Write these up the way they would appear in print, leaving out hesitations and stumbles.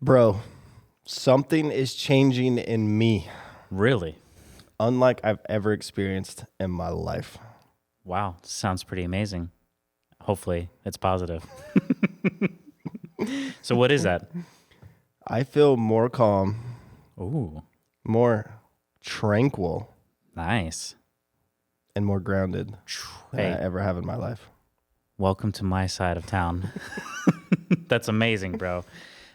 Bro, something is changing in me, Really? unlike I've ever experienced in my life. Wow. Sounds pretty amazing. Hopefully it's positive. So what is that? I feel more calm, Ooh, more tranquil, nice. and more grounded than I Hey, ever have in my life. welcome to my side of town. That's amazing, bro.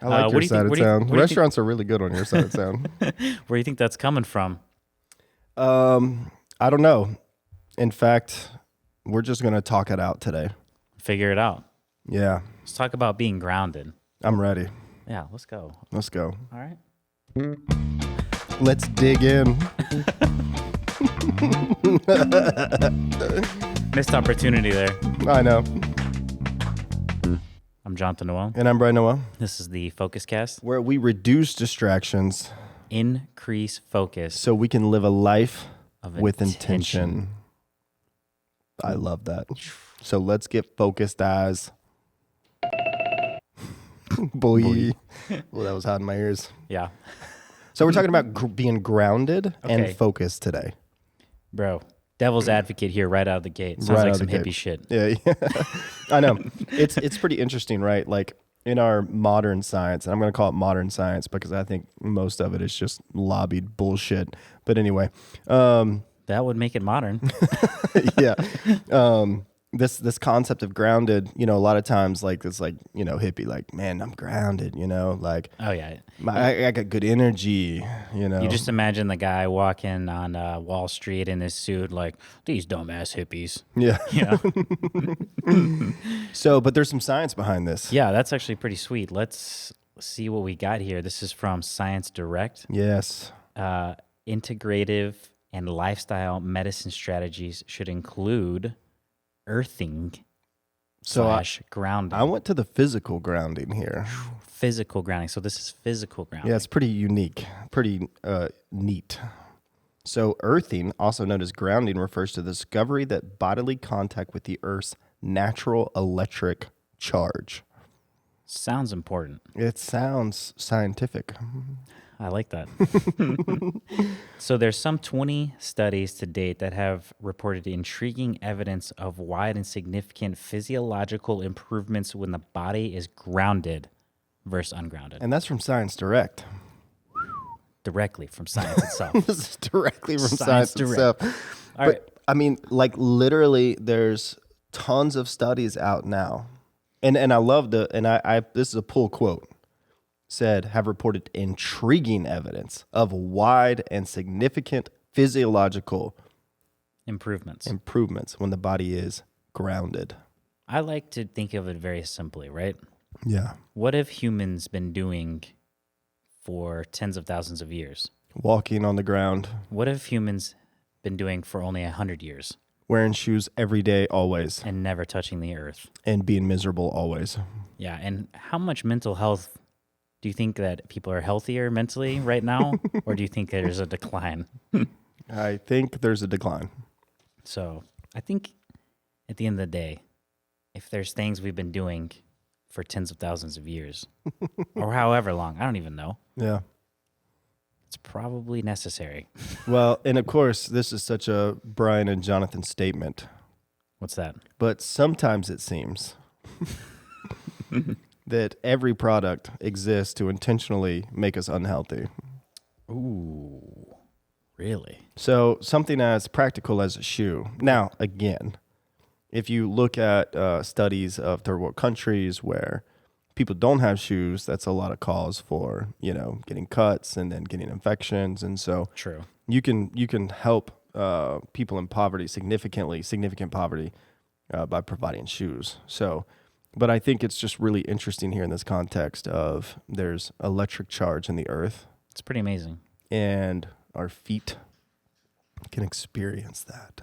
I like What your do you side think? of What do you, town. what do you think? Restaurants are really good on your side of town. Where do you think that's coming from? I don't know. In fact, we're just going to talk it out today. Figure it out. Yeah, Let's talk about being grounded. I'm ready. Yeah, let's go. Let's go. All right. Let's dig in. Missed opportunity there. I know. I'm Jonathan Noel. And I'm Brian Noah, This is the Focus Cast. where we reduce distractions Increase focus so we can live a life of with intention. I love that. So let's get focused as boy. Well, that was hot in my ears. Yeah. So we're talking about being grounded Okay. and focused today. Bro, devil's advocate here right out of the gate. Sounds Right like out of some the hippie gate. shit. Yeah, I know. It's pretty interesting, right? Like in our modern science, and I'm going to call it modern science because I think most of it is just lobbied bullshit. But anyway, That would make it modern. yeah. This concept of grounded, a lot of times like it's like, hippie, like, man, I'm grounded, like Oh, yeah. I got good energy, You just imagine the guy walking on Wall Street in his suit like, these dumbass hippies. Yeah. Yeah. So, but there's some science behind this. Yeah, that's actually pretty sweet. Let's see what we got here. This is from Science Direct. Yes. Integrative and lifestyle medicine strategies should include earthing So slash grounding. I went to the physical grounding here. Physical grounding. So this is physical grounding. Yeah, it's pretty unique, pretty neat. So earthing, also known as grounding, refers to the discovery that bodily contact with the Earth's natural electric charge. Sounds important. It sounds scientific. I like that. So there's some 20 studies to date that have reported intriguing evidence of wide and significant physiological improvements when the body is grounded versus ungrounded. And that's from Science Direct. Directly from science itself. This is directly from Science Science Direct. itself. All But, right. I mean, like literally there's tons of studies out now. And I love I this is a pull quote. Said have reported intriguing evidence of wide and significant physiological Improvements. improvements when the body is grounded. I like to think of it very simply, right? Yeah. What have humans been doing for tens of thousands of years? Walking on the ground, What have humans been doing for only 100 years wearing shoes every day, always, and never touching the earth? and being miserable always. Yeah, and how much mental health do you think that people are healthier mentally right now, or do you think there's a decline? I think there's a decline. So I think at the end of the day, if there's things we've been doing for tens of thousands of years, or however long, I don't even know, Yeah. it's probably necessary. Well, and of course, this is such a Brian and Jonathan statement, What's that? but sometimes it seems that every product exists to intentionally make us unhealthy. Ooh, really? So something as practical as a shoe. Now, again, if you look at studies of third world countries where people don't have shoes, that's a lot of cause for, getting cuts and then getting infections. And so True. you can help people in poverty, significant poverty, by providing shoes. So, but I think it's just really interesting here in this context of there's electric charge in the earth It's pretty amazing. and our feet can experience that.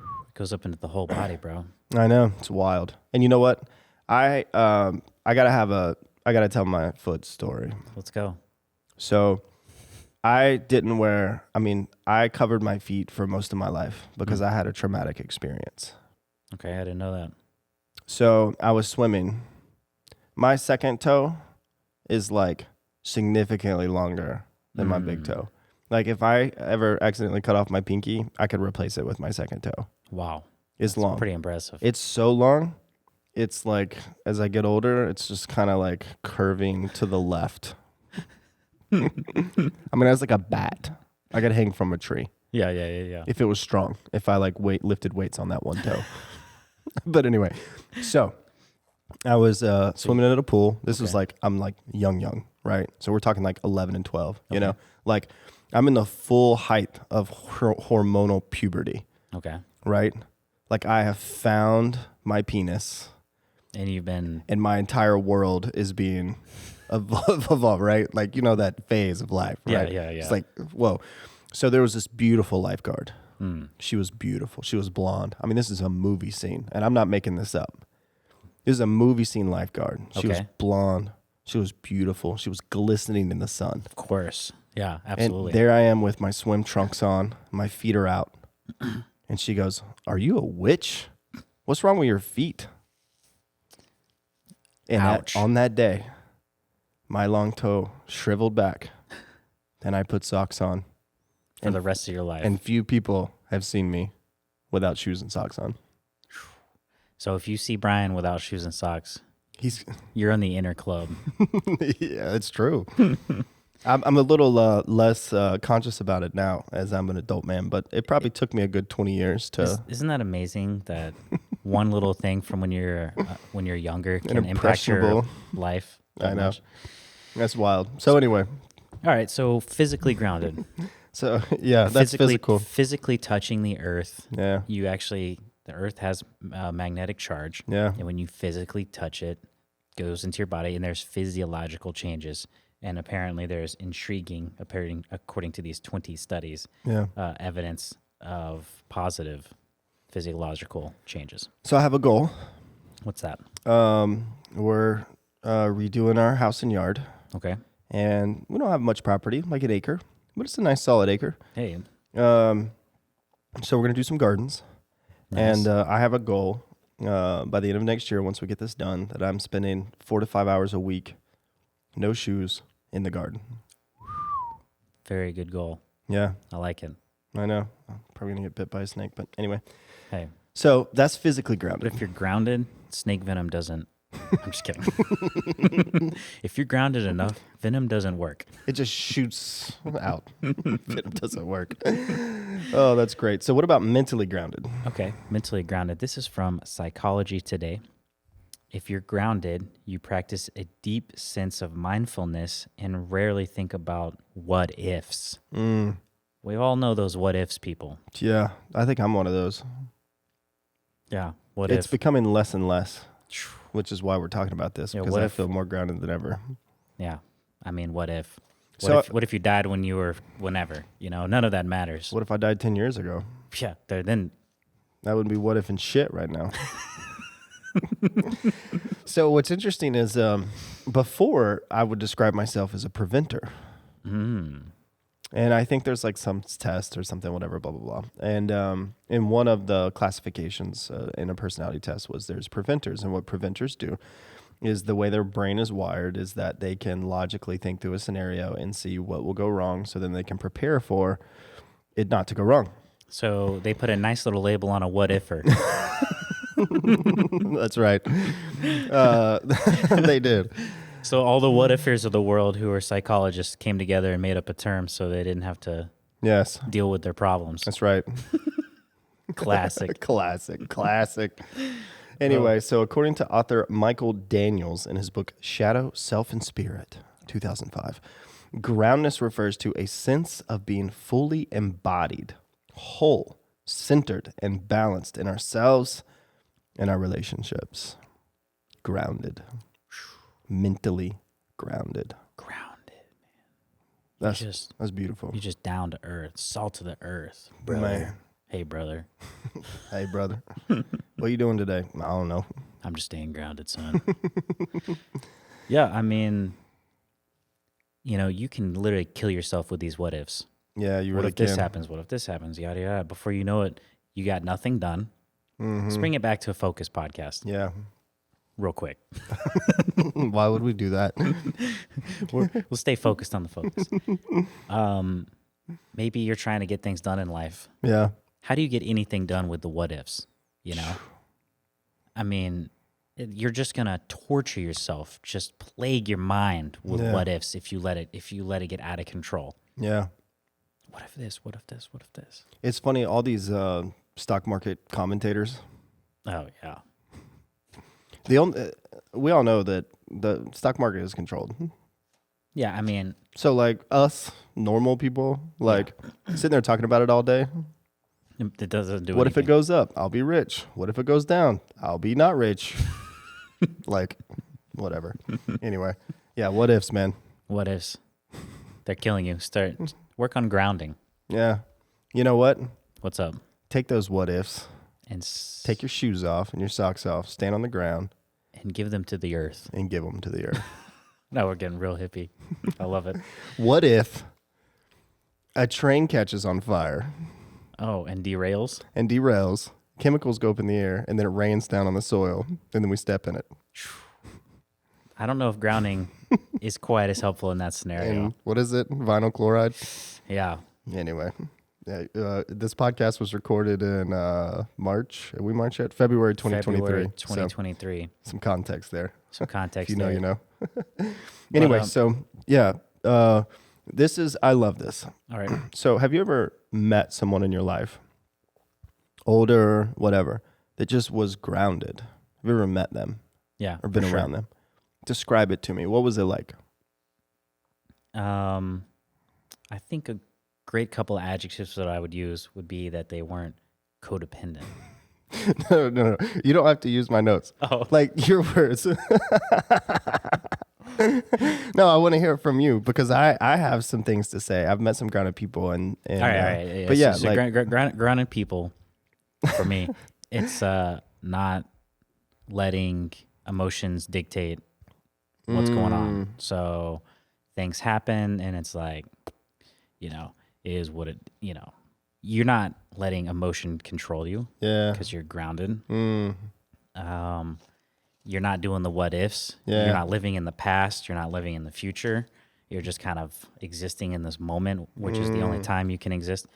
It goes up into the whole body, bro. I know, it's wild. And you know what? I gotta tell my foot story. Let's go. So I covered my feet for most of my life because I had a traumatic experience. Okay, I didn't know that. So I was swimming. My second toe is like significantly longer than my big toe. Like if I ever accidentally cut off my pinky, I could replace it with my second toe. Wow. It's That's long. pretty impressive. It's so long. It's like as I get older, it's just kind of like curving to the left. I mean, it's like a bat. I could hang from a tree Yeah. if it was strong. If I like lifted weights on that one toe. But anyway, so I was swimming in a pool. This was like I'm like young, right? So we're talking like 11 and 12. You know, like I'm in the full height of hormonal puberty. Okay. Right? Like I have found my penis. And you've been... And my entire world is being evolved, right? Like, you know, that phase of life, right? Yeah. It's like, whoa. So there was this beautiful lifeguard. She was beautiful. She was blonde. I mean, this is a movie scene, and I'm not making this up. This is a movie scene lifeguard. She was blonde. She was beautiful. She was glistening in the sun. Of course. Yeah, absolutely. And there I am with my swim trunks on. My feet are out. And she goes, "Are you a witch? What's wrong with your feet?" And Ouch. on that day, my long toe shriveled back. Then I put socks on. For the rest of your life. And few people have seen me without shoes and socks on. So if you see Brian without shoes and socks, you're in the inner club. Yeah, it's true. I'm a little less conscious about it now as I'm an adult man, but it probably took me a good 20 years to... Isn't that amazing that one little thing from when you're younger can impact your impressionable life? I know. That's wild. So anyway. All right, so physically grounded. So, yeah, that's physical. Physically touching the earth. Yeah. The earth has a magnetic charge. Yeah. And when you physically touch it, it goes into your body, and there's physiological changes. And apparently there's intriguing, according to these 20 studies, evidence of positive physiological changes. So I have a goal. What's that? We're redoing our house and yard. Okay. And we don't have much property, like an acre, but it's a nice solid acre. Hey. So we're going to do some gardens. Nice. And I have a goal by the end of next year, once we get this done, that I'm spending 4 to 5 hours a week, no shoes, in the garden. Very good goal. Yeah. I like it. I know. I'm probably going to get bit by a snake, but anyway. Hey. So that's physically But grounded. if you're grounded, snake venom doesn't. I'm just kidding. If you're grounded enough, venom doesn't work. It just shoots out. It doesn't work. Oh, that's great. So what about mentally grounded? Okay, mentally grounded. This is from Psychology Today. If you're grounded, you practice a deep sense of mindfulness and rarely think about what ifs. We all know those what ifs people. Yeah, I think I'm one of those. Yeah, what It's if? becoming less and less, which is why we're talking about this, Yeah, because what I if- feel more grounded than ever. Yeah, I mean, what if? So- What if you died when you were whenever? You know, none of that matters. What if I died 10 years ago? Yeah, then That would be what if and shit right now. So what's interesting is before I would describe myself as a preventer. And I think there's like some test or something, whatever, blah, blah, blah. And in one of the classifications in a personality test was there's preventers. And what preventers do is the way their brain is wired is that they can logically think through a scenario and see what will go wrong so then they can prepare for it not to go wrong. so they put a nice little label on a what ifer. That's right. They did. So all the what ifers of the world who are psychologists came together and made up a term so they didn't have to Yes, deal with their problems. that's right. Classic. Classic. Anyway, so according to author Michael Daniels in his book Shadow, Self, and Spirit, 2005, groundness refers to a sense of being fully embodied, whole, centered, and balanced in ourselves and our relationships. Grounded. Mentally grounded. Grounded. That's just- that's beautiful. You're just down to earth, salt of the earth, brother. Man. Hey, brother. Hey, brother. What are you doing today? I don't know. I'm just staying grounded, son. Yeah, I mean, you know, you can literally kill yourself with these what ifs. Yeah, you What really if this can. happens? What if this happens? Yada, yada. Before you know it, you got nothing done. Let's bring it back to a focus podcast. Yeah. real quick. Why would we do that? We'll stay focused on the focus. Maybe you're trying to get things done in life. Yeah. How do you get anything done with the what ifs? You know, I mean, you're just gonna torture yourself, just plague your mind with Yeah. what ifs if you let it get out of control. Yeah. What if this? What if this? What if this? It's funny, all these stock market commentators, Oh yeah, we all know that the stock market is controlled. yeah. I mean, So like us normal people, like sitting there talking about it all day. it doesn't do. What if it anything. goes up? I'll be rich. What if it goes down? I'll be not rich. Like, whatever. Anyway, yeah. What ifs, man? What ifs? They're killing you. Work on grounding. Yeah. You know what? What's up? Take those what ifs. And Take your shoes off and your socks off. Stand on the ground and give them to the earth. and give them to the earth. Now we're getting real hippie. I love it. What if a train catches on fire Oh, and derails. and derails? Chemicals go up in the air and then it rains down on the soil and then we step in it. I don't know if grounding is quite as helpful in that scenario. And what is it? Vinyl chloride? Yeah. Anyway, this podcast was recorded in March. Are we March yet? February 2023. February 2023. So, some context there. Some context. If you know, there. you know. Anyway, so yeah, I love this. All right. So have you ever met someone in your life, older, whatever, that just was grounded? Have you ever met them Yeah. or been for sure. around them? Describe it to me. What was it like? I think a great couple of adjectives that I would use would be that they weren't codependent. No. You don't have to use my notes. Oh. Like your words. No, I want to hear it from you because I have some things to say. I've met some grounded people and All right. Yeah. but yeah, so like grounded people, for me, it's not letting emotions dictate what's going on. So things happen and it's like, you know, it is what it, you know, you're not letting emotion control you yeah. because you're grounded. Mm, You're not doing the what ifs. Yeah. You're not living in the past. You're not living in the future. You're just kind of existing in this moment, which is the only time you can exist.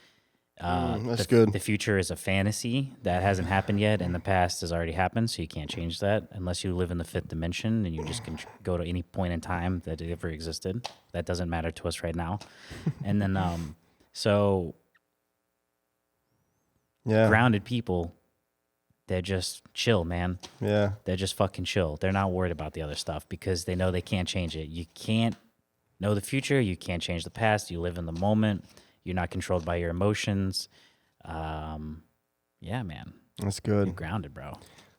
that's good. The future is a fantasy that hasn't happened yet, and the past has already happened, so you can't change that unless you live in the fifth dimension and you just can go to any point in time that it ever existed. That doesn't matter to us right now. And then, so Yeah. grounded people, they're just chill, man. Yeah. They're just fucking chill. They're not worried about the other stuff because they know they can't change it. You can't know the future. You can't change the past. You live in the moment. You're not controlled by your emotions. Yeah, man. That's You're good. grounded, bro.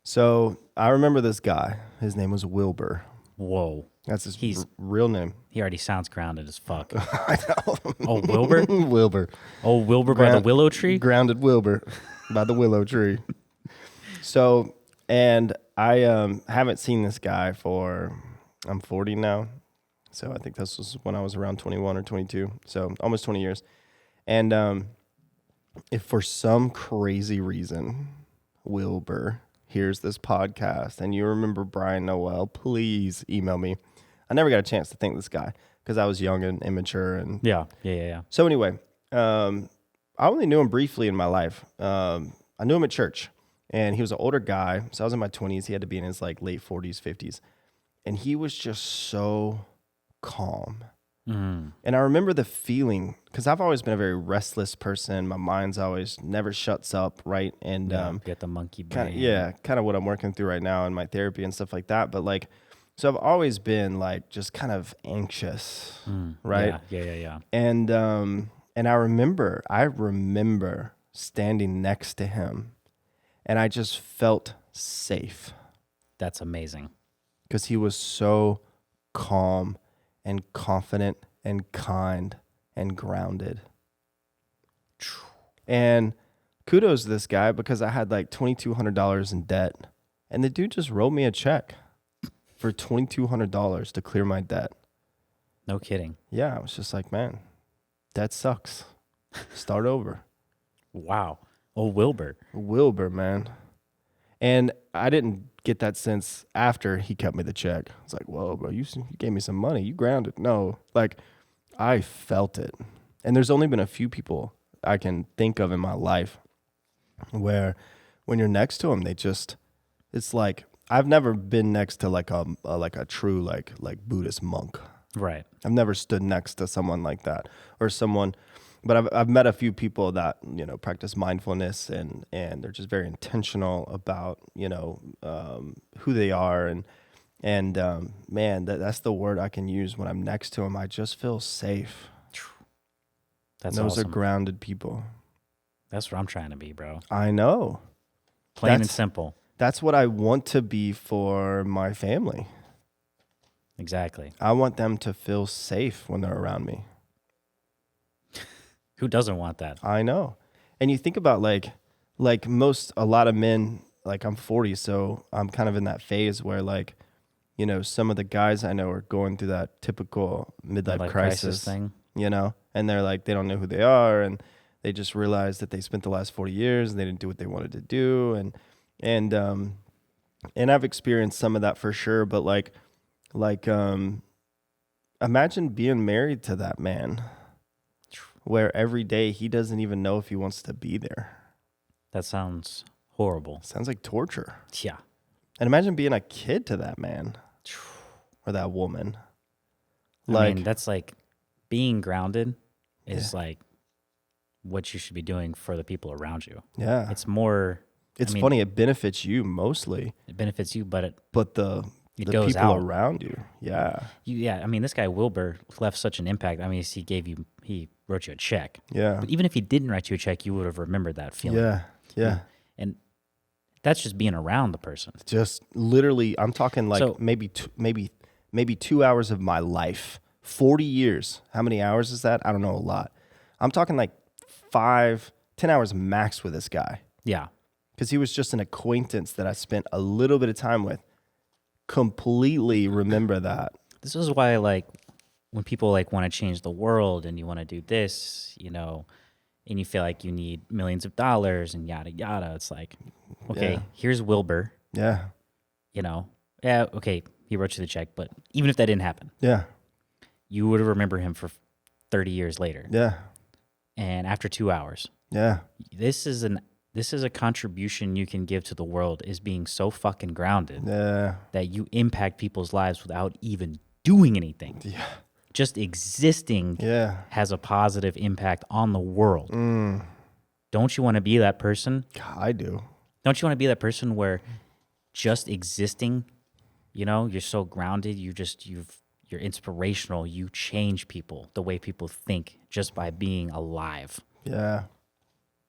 So I remember this guy. His name was Wilbur. Whoa. That's his He's- real name. He already sounds grounded as fuck. I know. Oh, Wilbur? Wilbur. Oh, Wilbur by the Ground- willow tree? Grounded Wilbur by the willow tree. So, and I haven't seen this guy I'm 40 now. So I think this was when I was around 21 or 22. So almost 20 years. And if for some crazy reason, Wilbur hears this podcast and you remember Brian Noel, please email me. I never got a chance to thank this guy because I was young and immature. And Yeah. so anyway, I only knew him briefly in my life. I knew him at church, and he was an older guy. So I was in my 20s. He had to be in his like late 40s, 50s, and he was just so calm. Mm. And I remember the feeling because I've always been a very restless person. My mind's always never shuts up, right? And Get the monkey brain. kind of what I'm working through right now in my therapy and stuff like that. But like, so I've always been like just kind of anxious, right? Yeah. And I remember standing next to him, and I just felt safe That's amazing. because he was so calm and confident and kind and grounded. And kudos to this guy because I had like $2,200 in debt, and the dude just wrote me a check for $2,200 to clear my debt. No kidding. Yeah, I was just like, man, that sucks. Start over. Wow. Oh, Wilbur. Wilbur, man. And I didn't get that sense after he cut me the check. It's like, whoa, bro, you gave me some money. You grounded. No, like I felt it. And there's only been a few people I can think of in my life where when you're next to them, it's like, I've never been next to like a true like Buddhist monk. Right. I've never stood next to someone like that or someone, but I've met a few people that, practice mindfulness and they're just very intentional about, who they are. And man, that's the word I can use when I'm next to them. I just feel safe. That's Those are awesome. grounded people. That's what I'm trying to be, bro. I know. Plain and simple. That's what I want to be for my family. Exactly. I want them to feel safe when they're around me. Who doesn't want that? I know. And you think about a lot of men, like I'm 40, so I'm kind of in that phase where some of the guys I know are going through that typical midlife crisis thing. And they're like, they don't know who they are. And they just realize that they spent the last 40 years and they didn't do what they wanted to do. And I've experienced some of that for sure. But imagine being married to that man where every day he doesn't even know if he wants to be there. That sounds horrible. Sounds like torture. Yeah. And imagine being a kid to that man or that woman. I mean, that's like being grounded is like what you should be doing for the people around you. Yeah. It's more. It's funny. It benefits you mostly. It benefits you, but the goes people out around you. Yeah. I mean, this guy Wilbur left such an impact. I mean, he wrote you a check. Yeah. But even if he didn't write you a check, you would have remembered that feeling. Yeah. Yeah. And that's just being around the person. Just literally, I'm talking maybe 2 hours of my life. 40 years. How many hours is that? I don't know, a lot. I'm talking like 5-10 hours max with this guy. Yeah. Because he was just an acquaintance that I spent a little bit of time with. Completely remember that. This is why, when people want to change the world and you want to do this, and you feel like you need millions of dollars and yada yada, it's like, okay, here's Wilbur. Yeah. Okay, he wrote you the check, but even if that didn't happen, yeah, you would remember him for 30 years later. Yeah. And after 2 hours. Yeah. This is a contribution you can give to the world, is being so fucking grounded that you impact people's lives without even doing anything. Yeah. Just existing has a positive impact on the world. Don't you want to be that person? God, I do. Don't you want to be that person where just existing, you're so grounded, you're inspirational, you change people, the way people think, just by being alive. Yeah.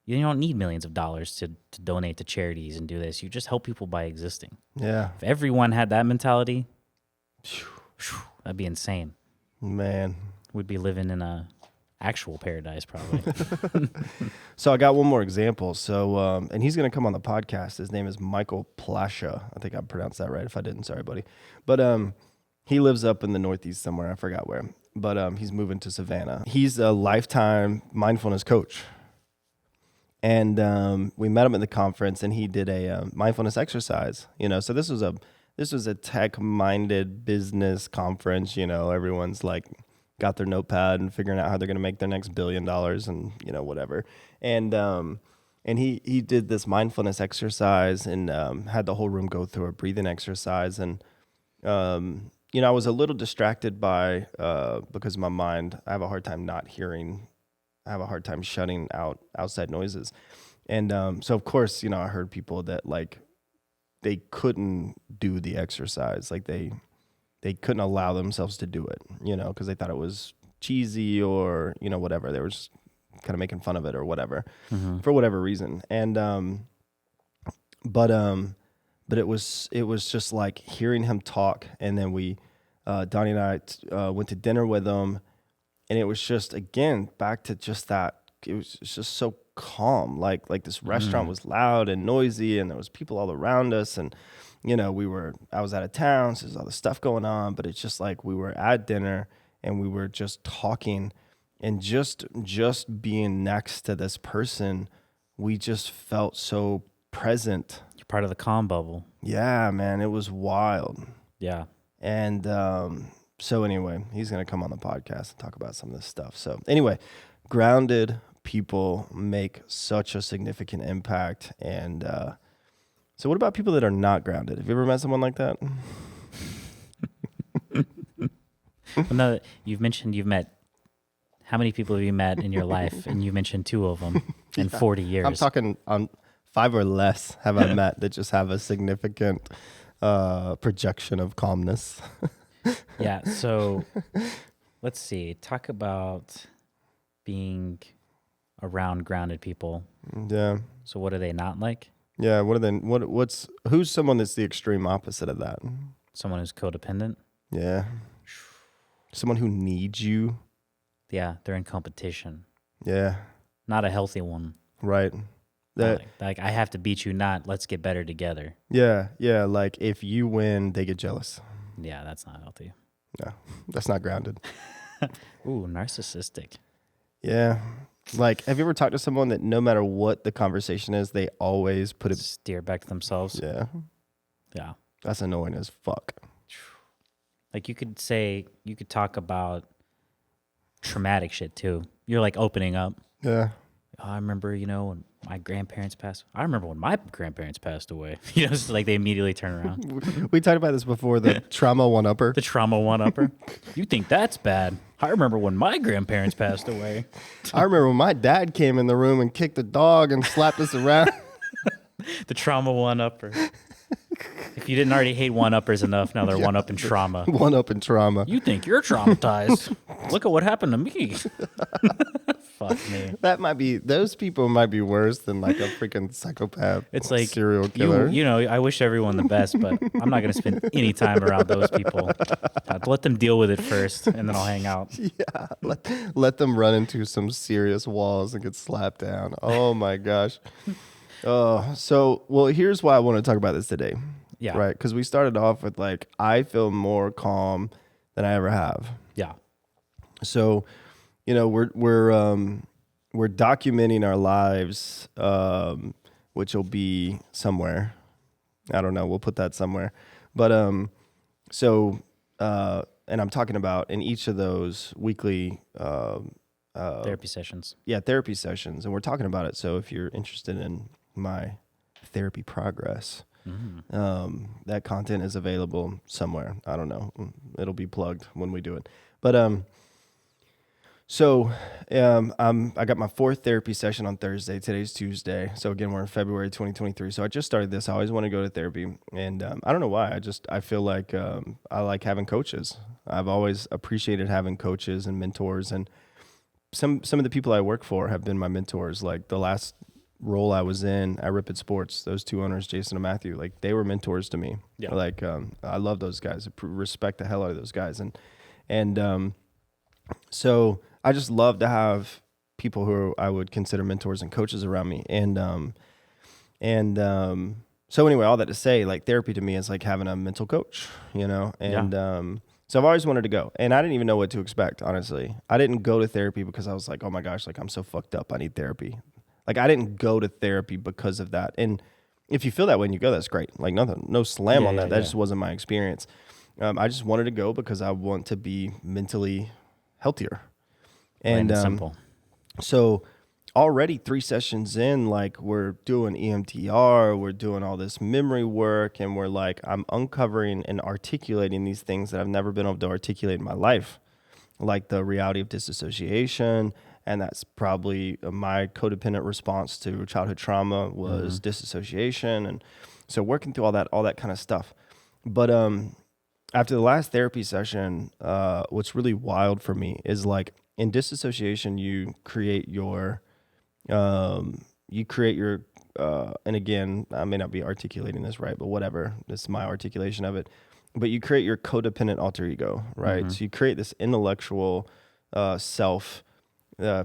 You don't need millions of dollars to donate to charities and do this. You just help people by existing. Yeah. If everyone had that mentality, that'd be insane. Man. We'd be living in a actual paradise, probably. So I got one more example. So, and he's going to come on the podcast. His name is Michael Plasha. I think I pronounced that right. If I didn't, sorry, buddy. But he lives up in the Northeast somewhere. I forgot where. But he's moving to Savannah. He's a lifetime mindfulness coach. And we met him at the conference, and he did a mindfulness exercise. So this was a tech-minded business conference. Everyone's got their notepad and figuring out how they're going to make their next $1 billion, and whatever. And he did this mindfulness exercise and had the whole room go through a breathing exercise. And I was a little distracted by because my mind. I have a hard time not hearing. I have a hard time shutting out outside noises. And so, of course, I heard people that they couldn't do the exercise. They couldn't allow themselves to do it, because they thought it was cheesy or, whatever. They were just kind of making fun of it or whatever, for whatever reason. And but it was just like hearing him talk. And then Donnie and I went to dinner with him. And it was just, again, back to just that. It was just so calm. Like this restaurant was loud and noisy, and there was people all around us. And, I was out of town, so there's all this stuff going on. But it's just like we were at dinner, and we were just talking. And just being next to this person, we just felt so present. You're part of the calm bubble. Yeah, man, it was wild. Yeah. And so anyway, he's going to come on the podcast and talk about some of this stuff. So anyway, grounded people make such a significant impact. And so what about people that are not grounded? Have you ever met someone like that? Well, no, you've met, how many people have you met in your life? And you mentioned 2 of them in 40 years. I'm talking on 5 or less have I met that just have a significant projection of calmness. Yeah. So let's see. Talk about being around grounded people. Yeah. So what are they not like? Yeah. Who's someone that's the extreme opposite of that? Someone who's codependent. Yeah. Someone who needs you. Yeah, they're in competition. Yeah. Not a healthy one. Right. Like I have to beat you, not let's get better together. Yeah. Yeah. Like if you win, they get jealous. Yeah, that's not healthy. No, that's not grounded. Ooh, narcissistic. Yeah. Like, have you ever talked to someone that no matter what the conversation is, they always put it... Steer back to themselves. Yeah. Yeah. That's annoying as fuck. Like you could talk about traumatic shit too. You're like opening up. Yeah. Oh, I remember, when my grandparents passed. I remember when my grandparents passed away. It's like they immediately turn around. We talked about this before, the trauma one-upper. The trauma one-upper. You think that's bad? I remember when my grandparents passed away. I remember when my dad came in the room and kicked the dog and slapped us around. The trauma one-upper. If you didn't already hate one-uppers enough, now they're one-up in trauma. One-up in trauma. You think you're traumatized. Look at what happened to me. Fuck me. Those people might be worse than like a freaking psychopath. It's like serial killer. I wish everyone the best, but I'm not going to spend any time around those people. I'd let them deal with it first, and then I'll hang out. Yeah, let them run into some serious walls and get slapped down. Oh my gosh. Well, here's why I want to talk about this today. Yeah. Right, because we started off with like, I feel more calm than I ever have. Yeah. So, we're documenting our lives, which will be somewhere. I don't know. We'll put that somewhere. But and I'm talking about in each of those weekly therapy sessions. Yeah, therapy sessions, and we're talking about it. So if you're interested in my therapy progress, that content is available somewhere. I don't know. It'll be plugged when we do it. But I got my 4th therapy session on Thursday. Today's Tuesday. So again, we're in February 2023. So I just started this. I always want to go to therapy. And I don't know why. I feel like I like having coaches. I've always appreciated having coaches and mentors. And some of the people I work for have been my mentors. Like the last role I was in at Ripid Sports, those 2 owners, Jason and Matthew, like they were mentors to me. Yeah. Like I love those guys. I respect the hell out of those guys. And so I just love to have people who I would consider mentors and coaches around me. So anyway, all that to say, like therapy to me is like having a mental coach, so I've always wanted to go, and I didn't even know what to expect. Honestly, I didn't go to therapy because I was like, oh my gosh, like I'm so fucked up. I need therapy. Like I didn't go to therapy because of that. And if you feel that way when you go, that's great. Like nothing, no slam on that. That just wasn't my experience. I just wanted to go because I want to be mentally healthier. And simple. So already 3 sessions in, like we're doing EMDR, we're doing all this memory work, and we're like, I'm uncovering and articulating these things that I've never been able to articulate in my life, like the reality of disassociation. And that's probably my codependent response to childhood trauma was disassociation. And so working through all that kind of stuff. But after the last therapy session, what's really wild for me is like in disassociation, you create your, and again, I may not be articulating this right, but whatever, this is my articulation of it. But you create your codependent alter ego, right? So you create this intellectual self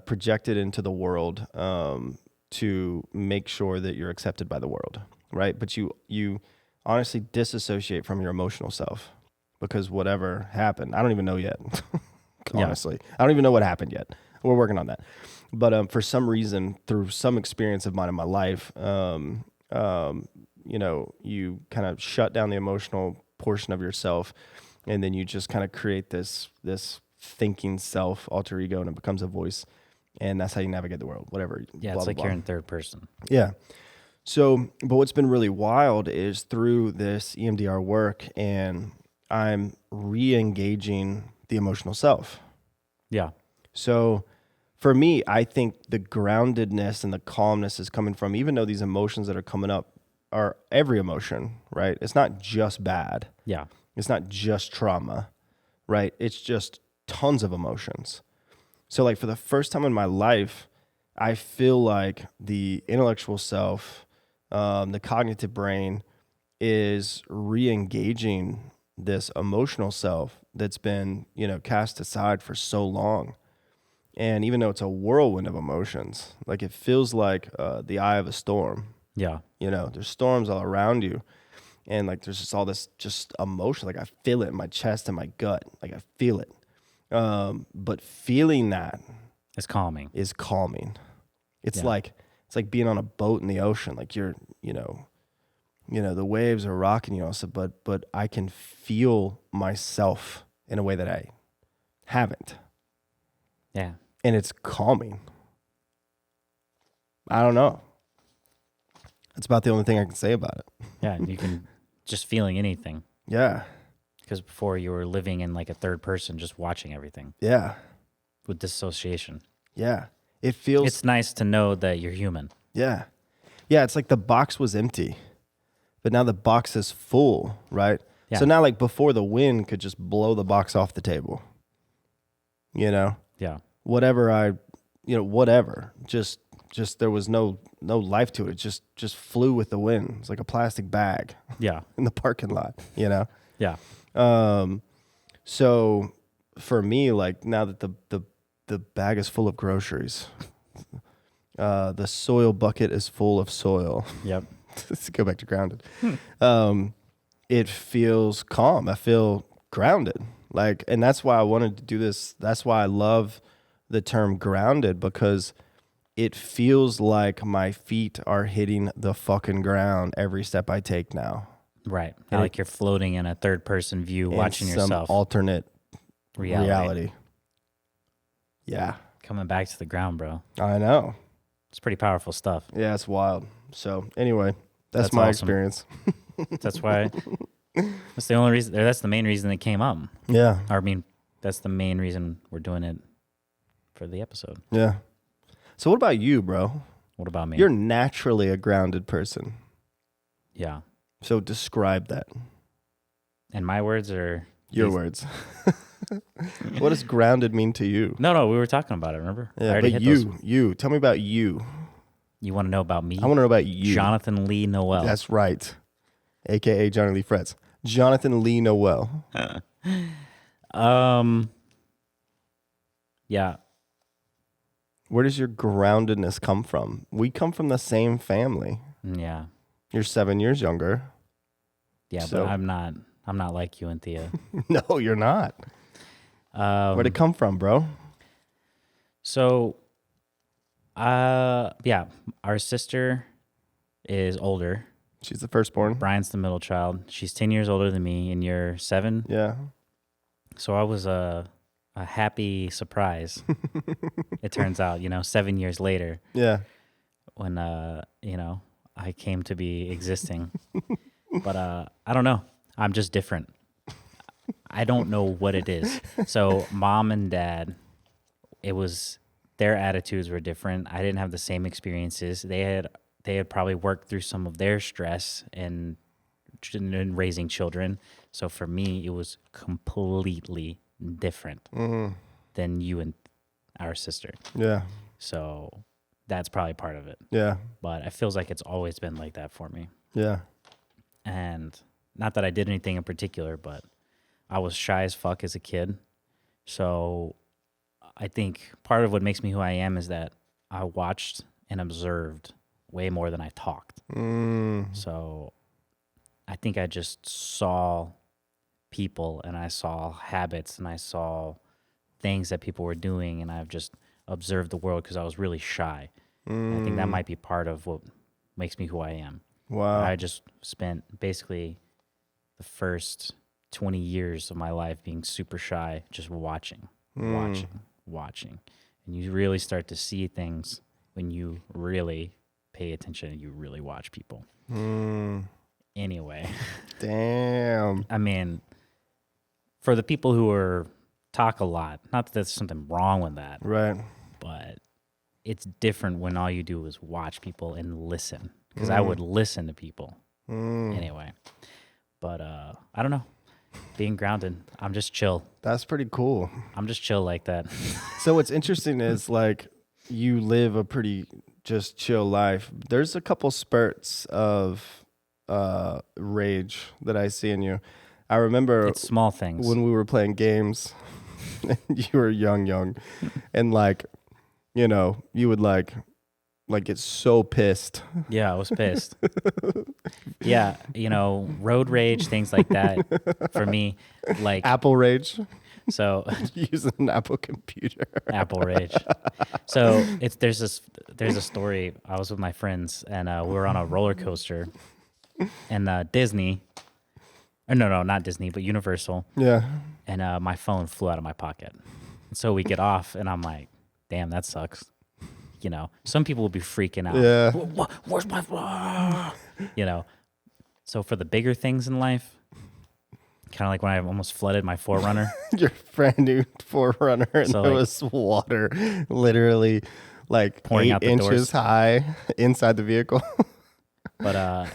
projected into the world to make sure that you're accepted by the world, right? But you honestly disassociate from your emotional self because whatever happened, I don't even know yet. Honestly, I don't even know what happened yet. We're working on that. But for some reason, through some experience of mine in my life, you kind of shut down the emotional portion of yourself, and then you just kind of create this thinking self, alter ego, and it becomes a voice, and that's how you navigate the world. Whatever. Yeah, Blah, it's blah, like blah. you're in third person. Yeah. So, but what's been really wild is through this EMDR work, and I'm re-engaging the emotional self. Yeah. So for me, I think the groundedness and the calmness is coming from, even though these emotions that are coming up are every emotion, right? It's not just bad. Yeah. It's not just trauma, right? It's just tons of emotions. So like for the first time in my life, I feel like the intellectual self, the cognitive brain is re-engaging this emotional self that's been, cast aside for so long. And even though it's a whirlwind of emotions, like it feels like the eye of a storm. Yeah. There's storms all around you. And like there's just all this just emotion. Like I feel it in my chest and my gut. Like I feel it. But feeling that It's calming. is calming. It's Yeah. like being on a boat in the ocean. Like you're, the waves are rocking you also, but I can feel myself in a way that I haven't. Yeah. And it's calming. I don't know. That's about the only thing I can say about it. Yeah. You can just feeling anything. Yeah. Because before you were living in like a third person, just watching everything Yeah. with dissociation. Yeah. It feels, It's nice to know that you're human. yeah. Yeah. It's like the box was empty, but now the box is full, right? Yeah. So now, like before, the wind could just blow the box off the table. Yeah. Whatever. Just there was no life to it. It just flew with the wind. It's like a plastic bag Yeah. in the parking lot, Yeah. So for me, like now that the bag is full of groceries, the soil bucket is full of soil. Yep. Let's go back to grounded. It feels calm. I feel grounded. Like, and that's why I wanted to do this. That's why I love the term grounded, because it feels like my feet are hitting the fucking ground every step I take now. Right. Not like you're floating in a third person view, watching some yourself. alternate Reality. Yeah, Coming back to the ground, bro. I know. It's pretty powerful stuff. Yeah, it's wild. So anyway, that's That's my awesome. experience. That's why. That's the only reason. That's the main reason it came up. Yeah, Or, I mean, that's the main reason we're doing it for the episode. yeah. So what about you, bro? What about me? You're naturally a grounded person. Yeah. So describe that. And my words are Your words. What does grounded mean to you? No, we were talking about it. Remember? I Yeah, already but hit those. you. Tell me about you. You want to know about me? I want to know about you. Jonathan Lee Noel. That's right. AKA Johnny Lee Fretz. Jonathan Lee Noel. Yeah. Where does your groundedness come from? We come from the same family. Yeah. You're 7 years younger. Yeah, So- but I'm not like you and Thea. No, you're not. Where'd it come from, bro? So, yeah, our sister is older. She's the firstborn. Brian's the middle child. She's 10 years older than me, and you're 7. Yeah. So I was a happy surprise. It turns out, 7 years later, Yeah. when I came to be existing. But I don't know. I'm just different. I don't know what it is. So mom and dad, their attitudes were different. I didn't have the same experiences. They had probably worked through some of their stress in raising children. So for me, it was completely different than you and our sister. Yeah. So that's probably part of it. Yeah. But it feels like it's always been like that for me. Yeah. And not that I did anything in particular, but I was shy as fuck as a kid. So I think part of what makes me who I am is that I watched and observed way more than I talked. So I think I just saw people and I saw habits and I saw things that people were doing, and I've just observed the world because I was really shy. I think that might be part of what makes me who I am. Wow. I just spent basically the first 20 years of my life being super shy, just watching, watching. And you really start to see things when you really pay attention and you really watch people. Anyway, Damn. I mean, for the people who talk a lot, not that there's something wrong with that, Right. but it's different when all you do is watch people and listen. Because I would listen to people anyway. But I don't know. Being grounded, I'm just chill. That's pretty cool. I'm just chill like that. So what's interesting is like you live a pretty just chill life. There's a couple spurts of rage that I see in you. I remember It's small things. when we were playing games and you were young and like, you know, you would like get so pissed. Yeah, I was pissed. Yeah, you know, road rage, things like that. For me, like Apple rage. so, Using an Apple computer. Apple rage. So there's a story. I was with my friends and we were on a roller coaster, and Disney. Or no, not Disney, but Universal. Yeah. And my phone flew out of my pocket. And so we get off, and I'm like, damn, that sucks. You know, some people will be freaking out. Yeah. Where's my phone? You know, so for the bigger things in life, kind of like when I almost flooded my Forerunner. Your brand new Forerunner, and So, there like- was water literally like Pouring out the 8 inches doors. high inside the vehicle. But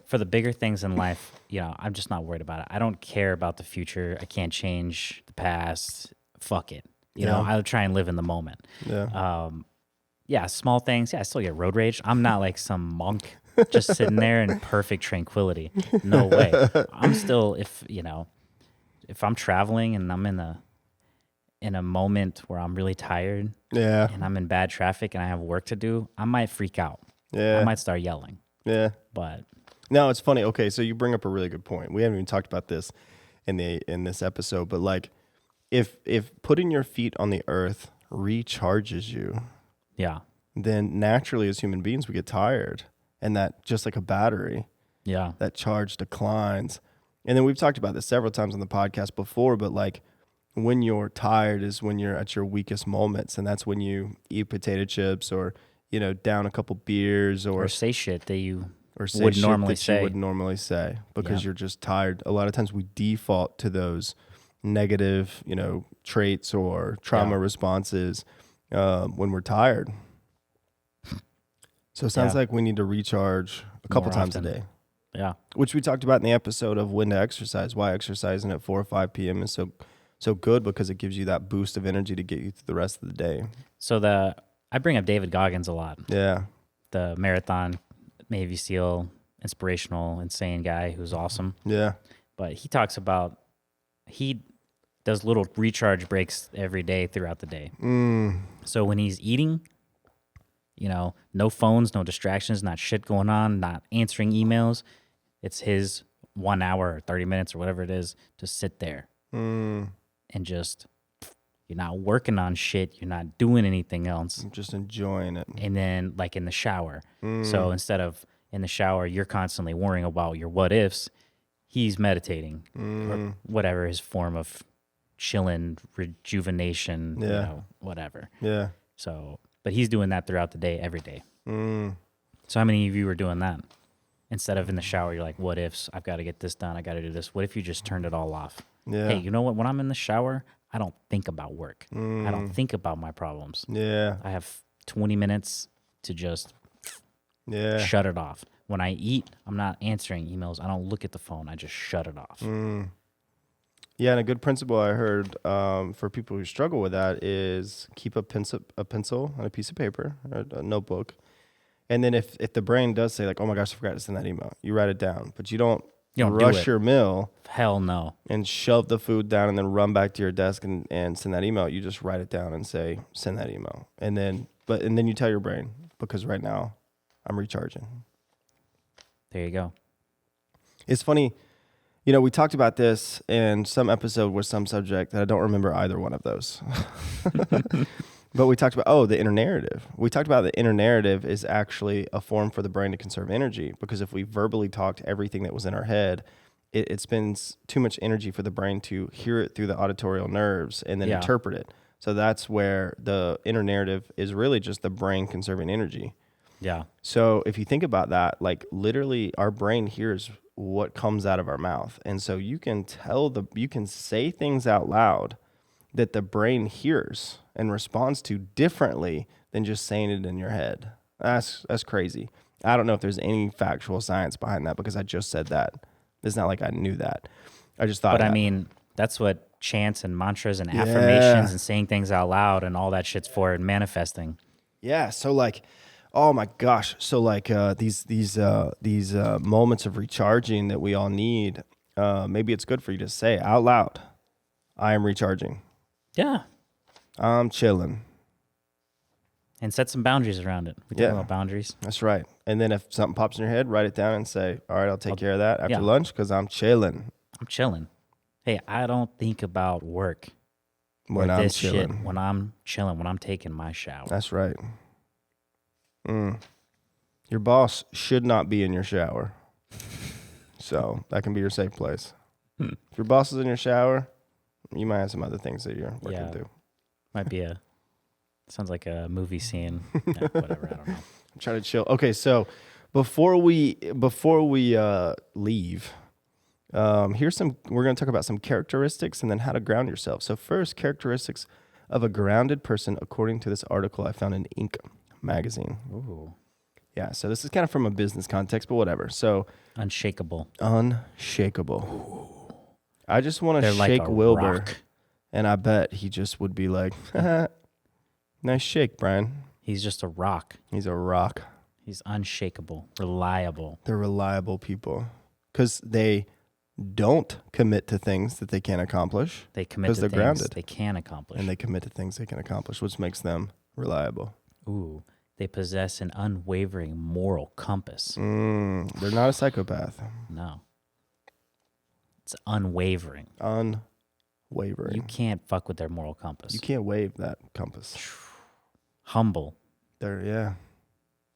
for the bigger things in life, you know, I'm just not worried about it. I don't care about the future. I can't change the past. Fuck it. You know, Yeah. I'll try and live in the moment. Yeah. Yeah, small things. Yeah, I still get road rage. I'm not like some monk just sitting there in perfect tranquility. No way. I'm still, if I'm traveling and I'm in a moment where I'm really tired Yeah. and I'm in bad traffic and I have work to do, I might freak out. Yeah. I might start yelling. Yeah. But No, it's funny. Okay, so you bring up a really good point. We haven't even talked about this in this episode, but like if putting your feet on the earth recharges you, yeah, then naturally as human beings we get tired, and that just like a battery, yeah, that charge declines. And then we've talked about this several times on the podcast before, but like when you're tired is when you're at your weakest moments, and that's when you eat potato chips or, you know, down a couple beers or or say shit that you say would shit normally that say. you would normally say because Yeah. you're just tired. A lot of times we default to those negative, you know, traits or trauma Yeah. responses when we're tired. So it sounds Yeah. like we need to recharge a couple More times often. a day, Yeah, which we talked about in the episode of when to exercise, why exercising at 4 or 5 p.m. is so good, because it gives you that boost of energy to get you through the rest of the day. so I bring up David Goggins a lot. Yeah. The marathon Navy SEAL, inspirational, insane guy who's awesome. Yeah. But he talks about he does little recharge breaks every day throughout the day. So when he's eating, you know, no phones, no distractions, not shit going on, not answering emails. It's his 1 hour or 30 minutes or whatever it is to sit there and just, you're not working on shit. You're not doing anything else. I'm just enjoying it. And then like in the shower. So instead of in the shower, you're constantly worrying about your what ifs. He's meditating or whatever his form of chilling, rejuvenation, you Yeah. know, whatever. Yeah. So, but he's doing that throughout the day, every day. So how many of you are doing that? Instead of in the shower, you're like, what ifs? I've got to get this done. I got to do this. What if you just turned it all off? Yeah. Hey, you know what? When I'm in the shower, I don't think about work. I don't think about my problems. Yeah. I have 20 minutes to just Yeah. shut it off. When I eat, I'm not answering emails. I don't look at the phone. I just shut it off. Yeah, and a good principle I heard for people who struggle with that is keep a pencil and a piece of paper or a notebook. And then if the brain does say like, oh my gosh, I forgot to send that email, you write it down. But you don't You don't do rush it. your meal Hell no. and shove the food down and then run back to your desk and send that email. You just write it down and say, send that email. And then you tell your brain, because right now I'm recharging. There you go. It's funny, you know, we talked about this in some episode with some subject that I don't remember either one of those. But we talked about, the inner narrative. We talked about the inner narrative is actually a form for the brain to conserve energy, because if we verbally talked everything that was in our head, it spends too much energy for the brain to hear it through the auditorial nerves and then Yeah. interpret it. So that's where the inner narrative is really just the brain conserving energy. Yeah. So if you think about that, like literally our brain hears what comes out of our mouth. And so you can you can say things out loud that the brain hears and responds to differently than just saying it in your head. That's crazy. I don't know if there's any factual science behind that, because I just said that. It's not like I knew that. I just thought But I that. mean, that's what chants and mantras and Yeah. affirmations and saying things out loud and all that shit's for, and manifesting. Yeah. So like, oh my gosh. So like these moments of recharging that we all need. Maybe it's good for you to say out loud, "I am recharging. Yeah. I'm chilling." And set some boundaries around it. We talk Yeah. about boundaries. That's right. And then if something pops in your head, write it down and say, "All right, I'll take care of that after yeah. lunch because I'm chilling I'm chilling. Hey, I don't think about work when or I'm this chilling." shit when I'm chilling, when I'm taking my shower. That's right. Your boss should not be in your shower. So that can be your safe place. If your boss is in your shower, you might have some other things that you're working Yeah. through. Might be sounds like a movie scene. Yeah, whatever, I don't know. I'm trying to chill. Okay, so before we leave, we're going to talk about some characteristics and then how to ground yourself. So first, characteristics of a grounded person according to this article I found in Inc. magazine. Ooh. Yeah, so this is kind of from a business context, but whatever. So Unshakable. unshakable. I just want to They're shake like a Wilbur, rock. and I bet he just would be like, "Nice shake, Brian." He's just a rock. He's a rock. He's unshakable, reliable. They're reliable people because they don't commit to things that they can't accomplish. They commit 'Cause to they're things grounded. they can accomplish. And they commit to things they can accomplish, which makes them reliable. Ooh, they possess an unwavering moral compass. They're not a psychopath. No. It's unwavering. Unwavering. You can't fuck with their moral compass. You can't wave that compass. Humble. Yeah.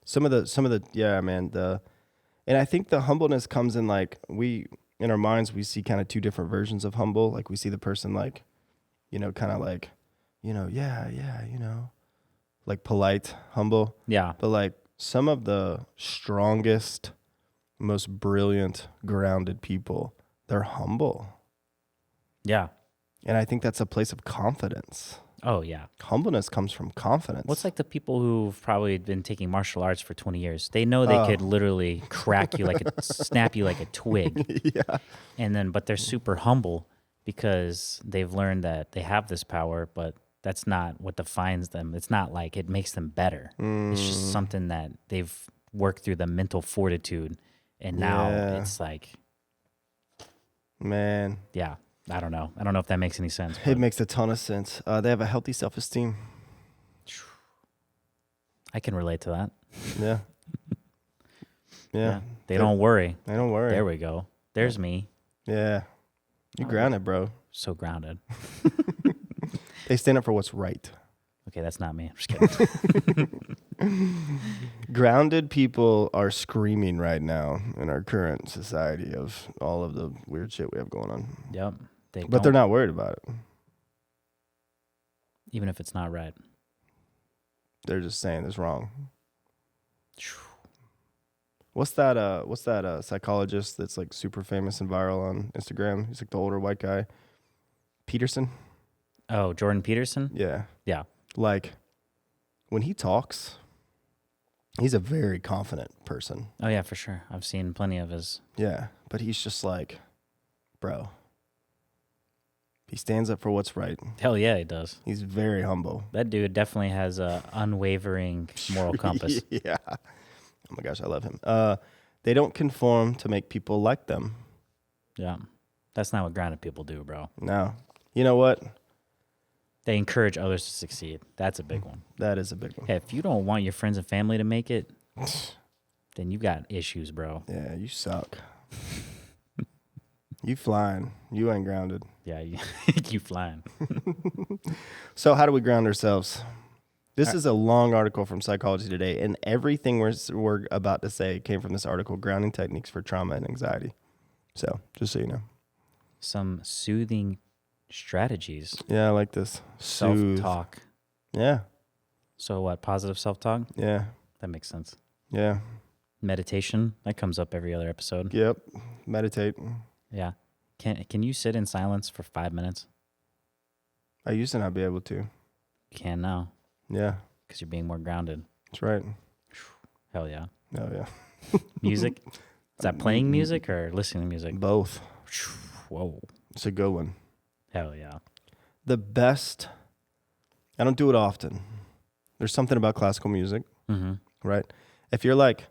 Some of the yeah, man. And I think the humbleness comes in like in our minds we see kind of two different versions of humble. Like we see the person like, kind of like, yeah, like polite, humble. Yeah. But like some of the strongest, most brilliant, grounded people, they're humble. Yeah. And I think that's a place of confidence. Oh, yeah. Humbleness comes from confidence. What's like the people who've probably been taking martial arts for 20 years? They know they could literally crack you snap you like a twig. Yeah. And then, but they're super humble because they've learned that they have this power, but that's not what defines them. It's not like it makes them better. It's just something that they've worked through, the mental fortitude. And now it's like, Man, yeah, I don't know. I don't know if that makes any sense. it makes a ton of sense. They have a healthy self-esteem. I can relate to that. Yeah. Yeah. They don't worry. They don't worry. There we go. There's me. Yeah. You grounded, bro. So grounded. They stand up for what's right. Okay, that's not me. I'm just kidding. Grounded people are screaming right now in our current society of all of the weird shit we have going on. Yep. But they're not worried about it. Even if it's not right. They're just saying it's wrong. What's that psychologist that's like super famous and viral on Instagram? He's like the older white guy. Peterson? Oh, Jordan Peterson? Yeah. Yeah. Like when he talks, he's a very confident person. Oh, yeah, for sure. I've seen plenty of his. Yeah. But he's just like, bro. He stands up for what's right. Hell yeah, he does. He's very humble. That dude definitely has a unwavering moral compass. Yeah. Oh my gosh, I love him. They don't conform to make people like them. Yeah. That's not what grounded people do, bro. No. You know what? They encourage others to succeed. That's a big one. That is a big one. Hey, if you don't want your friends and family to make it, then you got issues, bro. Yeah, you suck. You flying. You ain't grounded. Yeah, you flying. So how do we ground ourselves? This is a long article from Psychology Today, and everything we're about to say came from this article, Grounding Techniques for Trauma and Anxiety. So, just so you know. Some soothing strategies. Yeah, I like this. Soothe. Self-talk. Yeah. So what? Positive self-talk? Yeah. That makes sense. Yeah. Meditation. That comes up every other episode. Yep. Meditate. Yeah. Can you sit in silence for 5 minutes? I used to not be able to. You can now Yeah. because you're being more grounded. That's right. Hell yeah. Oh, yeah. Music? Is that playing music or listening to music? Both. Whoa. It's a good one. Hell yeah. The best, I don't do it often. There's something about classical music, Mm-hmm. right? If you're like,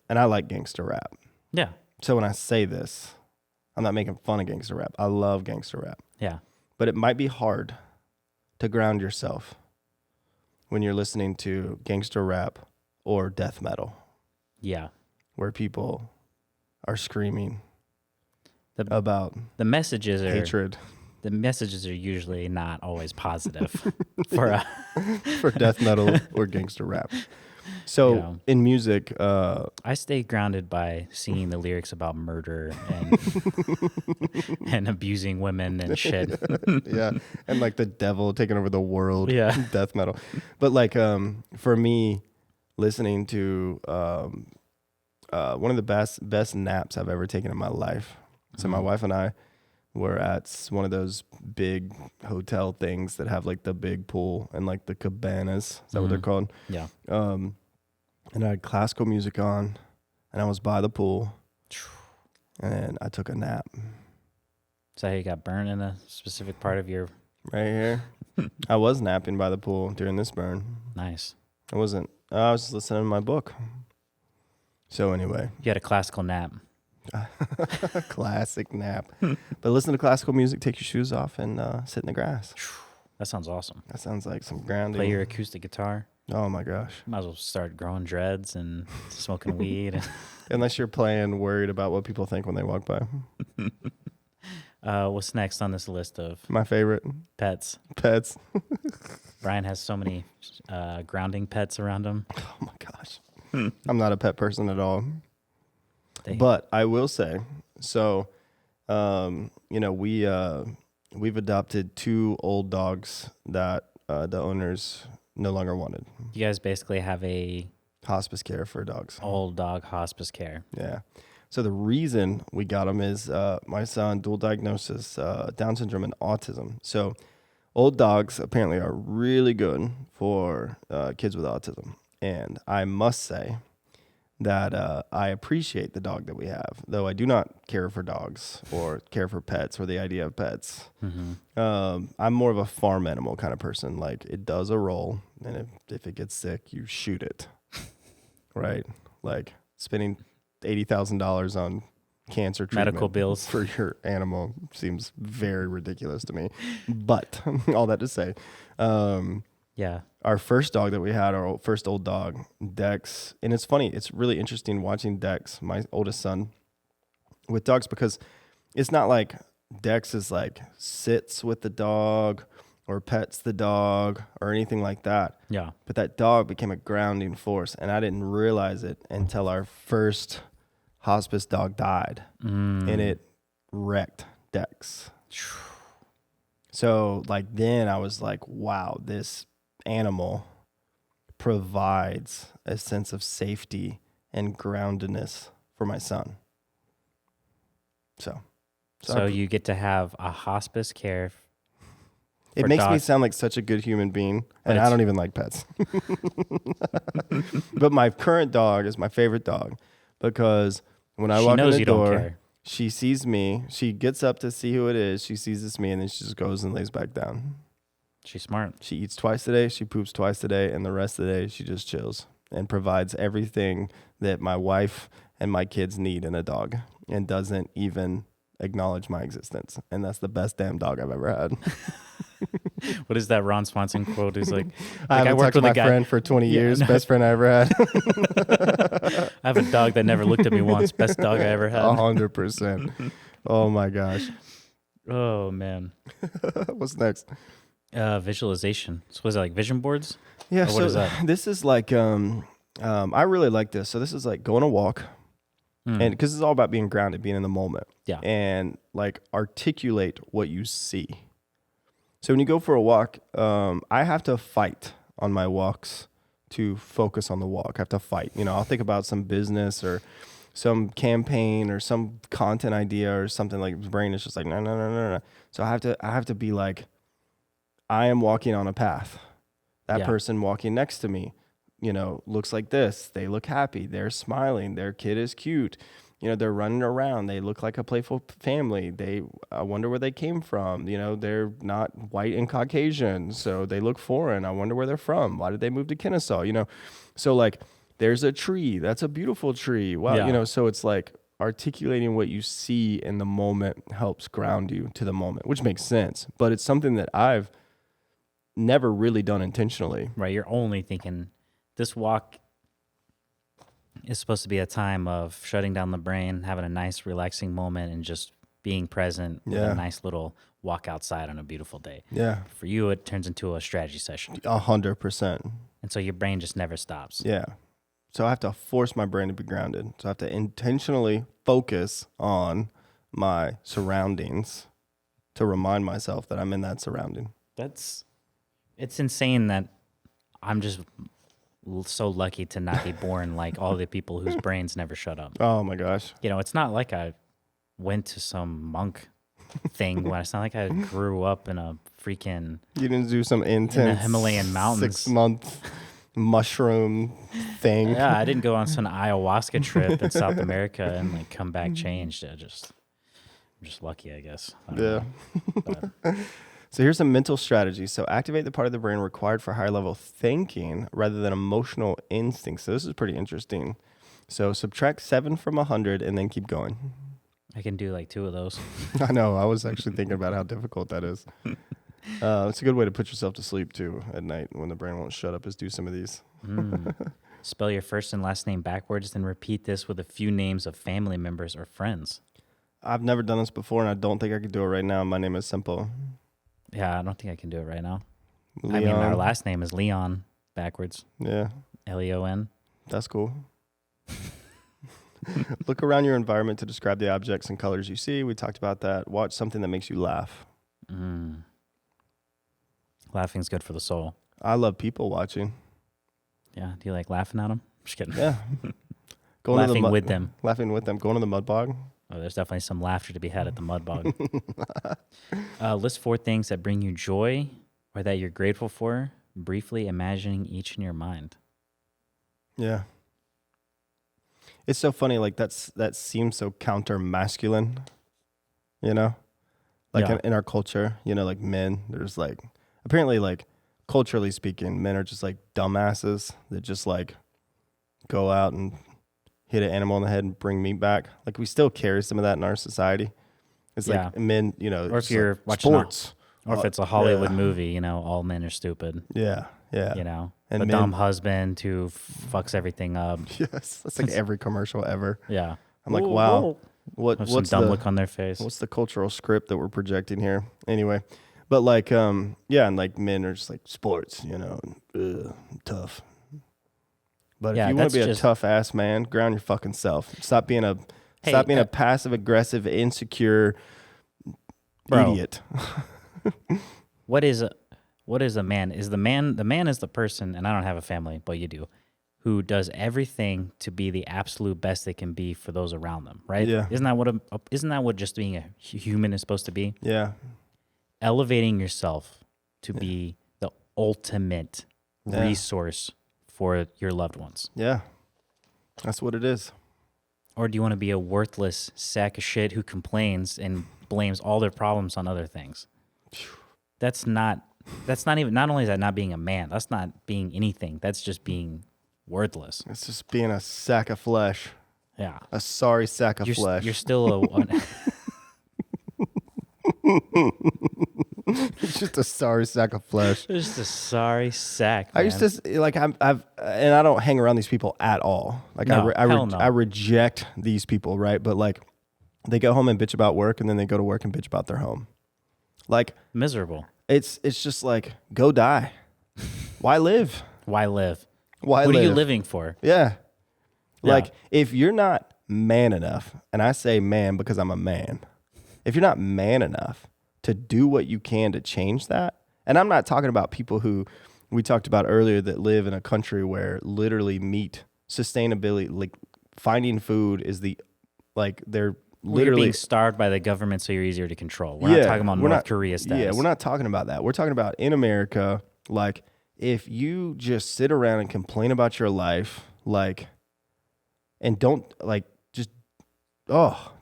and I like gangster rap. Yeah. So when I say this, I'm not making fun of gangster rap. I love gangster rap. Yeah. But it might be hard to ground yourself when you're listening to gangster rap or death metal, Yeah. where people are screaming The about messages are hatred the messages are usually not always positive for for death metal or gangster rap. So You know. in music, I stay grounded by singing the lyrics about murder and and abusing women and shit. yeah, and like the devil taking over the world, Yeah. death metal. But like for me, listening to one of the best naps I've ever taken in my life. So my wife and I were at one of those big hotel things that have like the big pool and like the cabanas. Is that what they're called? Yeah. And I had classical music on, and I was by the pool, and I took a nap Is that how you got burned in a specific part of your right here. I was napping by the pool during this burn. nice? I wasn't. I was listening to my book. So anyway, You had a classical nap. classic nap. But listen to classical music, take your shoes off, and sit in the grass. That sounds awesome. That sounds like some grounding. Play your acoustic guitar. Oh my gosh. Might as well start growing dreads and smoking weed. Unless you're playing worried about what people think when they walk by. What's next on this list of My favorite, pets? pets. Brian has so many grounding pets around him. Oh my gosh. I'm not a pet person at all. They- But I will say, so, we've adopted 2 old dogs that the owners no longer wanted. You guys basically have a Hospice care for dogs. old dog hospice care. Yeah. So the reason we got them is my son, dual diagnosis, Down syndrome and autism. So old dogs apparently are really good for kids with autism. And I must say that I appreciate the dog that we have, though I do not care for dogs or care for pets or the idea of pets. I'm more of a farm animal kind of person. Like, it does a roll, and if it gets sick, you shoot it, right? Like, spending $80,000 on cancer treatment Medical bills. for your animal seems very ridiculous to me. But all that to say, Yeah. our first dog that we had, our first old dog, Dex, and it's funny, it's really interesting watching Dex, my oldest son, with dogs, because it's not like Dex is like sits with the dog or pets the dog or anything like that. Yeah. But that dog became a grounding force, and I didn't realize it until our first hospice dog died, and it wrecked Dex. So like then I was like, wow, this animal provides a sense of safety and groundedness for my son. So you get to have a hospice care. It for makes me dogs. sound like such a good human being, and I it's- don't even like pets. But my current dog is my favorite dog because when I She walk in knows the you don't door, care. she sees me, she gets up to see who it is, she sees it's me, and then she just goes and lays back down. She's smart. She eats twice a day, she poops twice a day, and the rest of the day she just chills and provides everything that my wife and my kids need in a dog and doesn't even acknowledge my existence. And that's the best damn dog I've ever had. What is that Ron Swanson quote? He's like I haven't talked to my friend for 20 years, no. best friend I ever had. I have a dog that never looked at me once. Best dog I ever had. 100%. Oh my gosh. Oh man. What's next? Visualization. So was it like vision boards? Yeah, Or what so is that? this is like I really like this. So this is like go on a walk, and because it's all about being grounded, being in the moment, Yeah. and like articulate what you see. So when you go for a walk, I have to fight on my walks to focus on the walk. I have to fight. I'll think about some business or some campaign or some content idea or something. Like the brain is just like no no no no no. So I have to be like, I am walking on a path. That Yeah. person walking next to me, looks like this. They look happy. They're smiling. Their kid is cute. They're running around. They look like a playful family. I wonder where they came from. They're not white and Caucasian, so they look foreign. I wonder where they're from. Why did they move to Kennesaw? So like, there's a tree. That's a beautiful tree. Wow. Yeah. So it's like articulating what you see in the moment helps ground you to the moment, which makes sense. But it's something that I've never really done intentionally. Right. You're only thinking this walk is supposed to be a time of shutting down the brain, having a nice, relaxing moment, and just being present with Yeah. a nice little walk outside on a beautiful day. Yeah, For you, it turns into a strategy session. 100%. And so your brain just never stops. Yeah. So I have to force my brain to be grounded. So I have to intentionally focus on my surroundings to remind myself that I'm in that surrounding. It's insane that I'm just so lucky to not be born like all the people whose brains never shut up. Oh my gosh. It's not like I went to some monk thing. It's not like I grew up in a freaking You didn't do some intense Himalayan mountains. 6-month mushroom thing. Yeah, I didn't go on some ayahuasca trip in South America and like come back changed. I'm just lucky, I guess. I don't Yeah. know. But So here's some mental strategies. So activate the part of the brain required for higher level thinking rather than emotional instincts. So this is pretty interesting. So subtract 7 from 100 and then keep going. I can do like 2 of those. I know. I was actually thinking about how difficult that is. It's a good way to put yourself to sleep too at night when the brain won't shut up is do some of these. Spell your first and last name backwards, then repeat this with a few names of family members or friends. I've never done this before and I don't think I could do it right now. My name is simple. Yeah, I don't think I can do it right now. Leon. I mean, our last name is Leon backwards. Yeah, Leon. that's cool. Look around your environment to describe the objects and colors you see. We talked about that. Watch something that makes you laugh. Laughing's good for the soul. I love people watching. Yeah. Do you like laughing at them? Just kidding. Yeah. Laughing with them. Laughing with them. Going to the mud bog. Oh, there's definitely some laughter to be had at the mud bog. List 4 things that bring you joy or that you're grateful for, briefly imagining each in your mind. Yeah. It's so funny. Like that seems so counter masculine, like Yeah. in our culture, like men, there's like, apparently like culturally speaking, men are just like dumbasses that just like go out and hit an animal in the head and bring meat back. Like we still carry some of that in our society. It's Yeah. like men, Or if it's you're like watching sports. Or if it's a Hollywood yeah. movie, all men are stupid. Yeah. Yeah. The And men- dumb husband who fucks everything up. Yes. That's like every commercial ever. Yeah. I'm like, wow. Have some What's dumb the look on their face. what's the cultural script that we're projecting here? Anyway, but like, yeah, and like men are just like sports, tough. But Yeah, if you want that's to be a just- tough ass man, ground your fucking self. Stop being a Hey, a passive aggressive, insecure Bro. idiot. What is a man? The man is the person, and I don't have a family, but you do, who does everything to be the absolute best they can be for those around them, right? Yeah. Isn't that what just being a human is supposed to be? Yeah. Elevating yourself to be the ultimate Yeah. resource for your loved ones. Yeah. That's what it is. Or do you want to be a worthless sack of shit who complains and blames all their problems on other things? That's not even, not only is that not being a man, that's not being anything. That's just being worthless. It's just being a sack of flesh. Yeah. A sorry sack of flesh. You're still It's just a sorry sack of flesh. just a sorry sack, man. I used to like and I don't hang around these people at all. Like No, hell no. I reject these people, right? But like they go home and bitch about work, and then they go to work and bitch about their home. Like Miserable. It's just like, go die. Why live? Why live? Why What are you live? living for? Yeah. Yeah. Like, if you're not man enough, and I say man because I'm a man, if you're not man enough to do what you can to change that, and I'm not talking about people who we talked about earlier that live in a country where literally meat sustainability, like finding food is they're Well, you're being literally, starved by the government, so you're easier to control. We're not talking about North Korea status. yeah, we're not talking about that. We're talking about in America, like if you just sit around and complain about your life, like, and don't just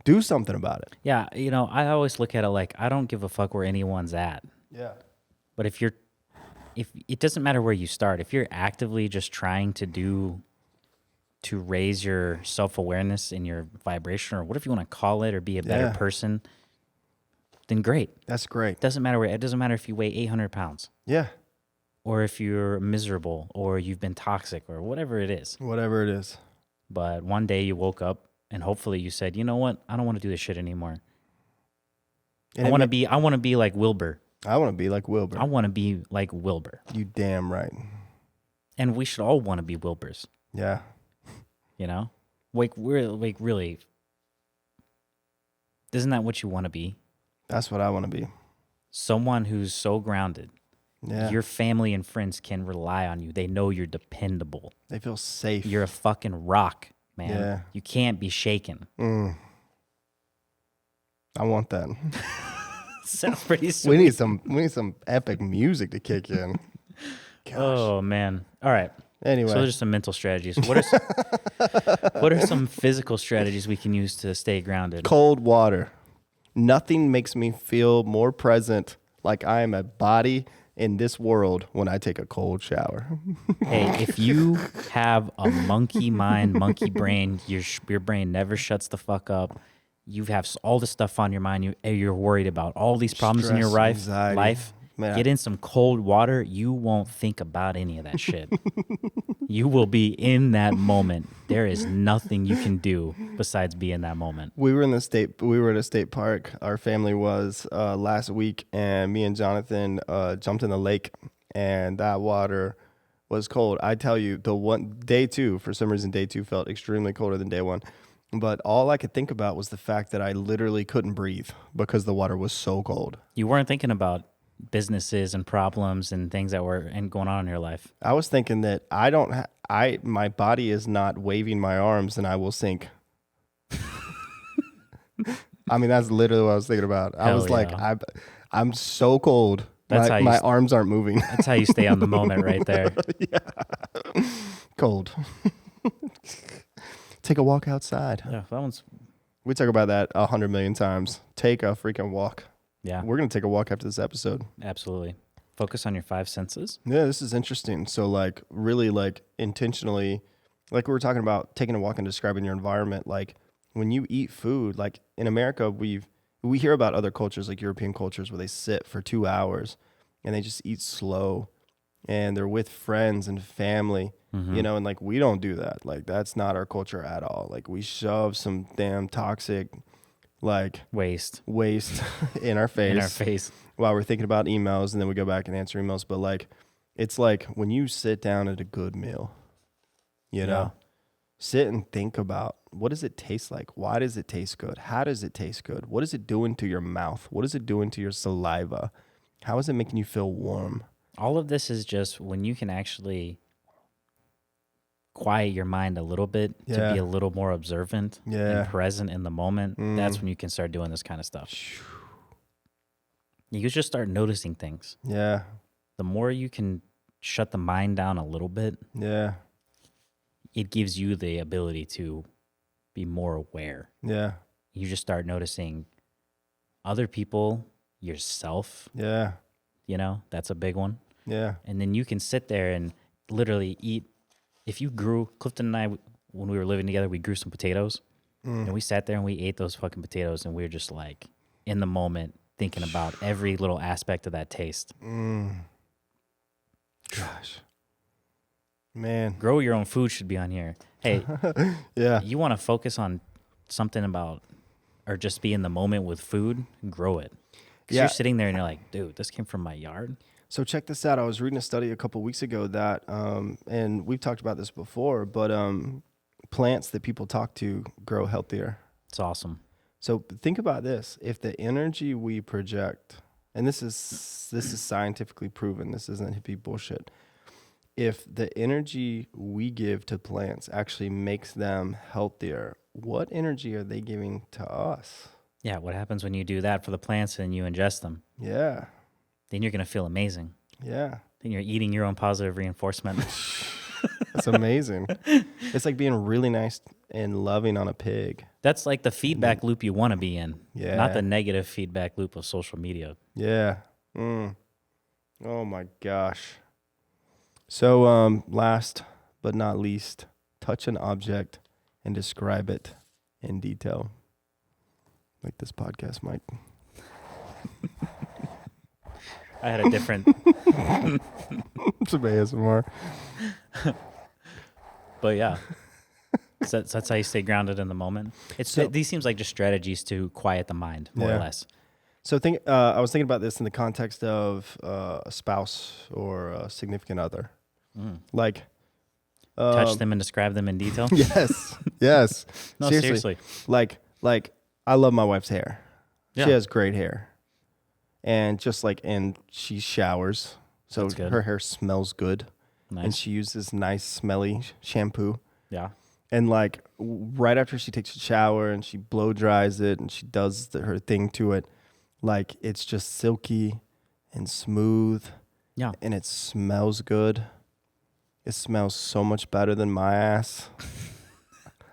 do something about it. Yeah, I always look at it like I don't give a fuck where anyone's at. Yeah. But if it doesn't matter where you start, if you're actively just trying to raise your self-awareness and your vibration, or whatever you want to call it, or be a better Yeah. person, then great. That's great. It doesn't matter if you weigh 800 pounds, Yeah. or if you're miserable, or you've been toxic, or whatever it is. Whatever it is. But one day you woke up and hopefully you said, you know what? I don't want to do this shit anymore. And I want to be like Wilbur. I want to be like Wilbur. I want to be like Wilbur. You damn right. And we should all want to be Wilburs, Yeah. Like really. Isn't that what you want to be? That's what I want to be. Someone who's so grounded. Yeah. Your family and friends can rely on you. They know you're dependable. They feel safe. You're a fucking rock, man. Yeah. You can't be shaken. I want that. Sounds pretty sweet. We need some epic music to kick in. Gosh. Oh man. All right. Anyway. So those are some mental strategies. What are some physical strategies we can use to stay grounded? Cold water. Nothing makes me feel more present, like I am a body in this world, when I take a cold shower. Hey, if you have a monkey mind, monkey brain, your brain never shuts the fuck up. You have all this stuff on your mind. You're worried about all these problems in your Stress, life. anxiety. Man, Get in some cold water. You won't think about any of that shit. You will be in that moment. There is nothing you can do besides be in that moment. We were at a state park. Our family was last week, and me and Jonathan jumped in the lake, and that water was cold. I tell you, day two, for some reason, day two felt extremely colder than day one. But all I could think about was the fact that I literally couldn't breathe because the water was so cold. You weren't thinking about businesses and problems and things that were going on in your life. I was thinking that my body is not waving my arms and I will sink. I mean, that's literally what I was thinking about. I was like, I'm so cold. My arms aren't moving. That's how you stay on the moment right there. Yeah. Cold. Take a walk outside. Yeah, that one's... We talk about that 100 million times. Take a freaking walk. Yeah. We're going to take a walk after this episode. Absolutely. Focus on your 5 senses. Yeah, this is interesting. So really intentionally, like we were talking about taking a walk and describing your environment, like when you eat food, like in America, we hear about other cultures, like European cultures, where they sit for 2 hours and they just eat slow and they're with friends and family, and like we don't do that. Like that's not our culture at all. Like we shove some damn toxic waste in our face while we're thinking about emails, and then we go back and answer emails. But it's like when you sit down at a good meal, sit and think about, what does it taste like? Why does it taste good? How does it taste good? What is it doing to your mouth? What is it doing to your saliva? How is it making you feel warm? All of this is just when you can actually quiet your mind a little bit to be a little more observant and present in the moment. That's when you can start doing this kind of stuff. You can just start noticing things. Yeah. The more you can shut the mind down a little bit, it gives you the ability to be more aware. Yeah. You just start noticing other people, yourself. Yeah. That's a big one. Yeah. And then you can sit there and literally eat. If you grew, Clifton and I, when we were living together, we grew some potatoes. And we sat there and we ate those fucking potatoes, and we were just like in the moment thinking about every little aspect of that taste. Gosh. Man. Grow your own food should be on here. Hey, you want to focus on something about, or just be in the moment with food, grow it. Because you're sitting there and you're like, dude, this came from my yard. So check this out. I was reading a study a couple weeks ago that, and we've talked about this before, but plants that people talk to grow healthier. It's awesome. So think about this. If the energy we project, and this is scientifically proven, this isn't hippie bullshit. If the energy we give to plants actually makes them healthier, what energy are they giving to us? Yeah, what happens when you do that for the plants and you ingest them? Yeah. Then you're going to feel amazing. Yeah. Then you're eating your own positive reinforcement. That's amazing. It's like being really nice and loving on a pig. That's like the feedback loop you want to be in, Yeah. not the negative feedback loop of social media. Yeah. Oh my gosh. So last but not least, touch an object and describe it in detail. Like this podcast might. I had a different, Some ASMR. but yeah. So that's how you stay grounded in the moment. These seems like just strategies to quiet the mind, more or less. So I was thinking about this in the context of a spouse or a significant other. Like Touch them and describe them in detail. Yes. No, seriously. Like I love my wife's hair. Yeah. She has great hair. And and she showers. So That's good. her hair smells good. Nice. And she uses nice smelly shampoo. Yeah. And right after she takes a shower and she blow dries it and she does her thing to it, it's just silky and smooth. Yeah. And it smells good. It smells so much better than my ass.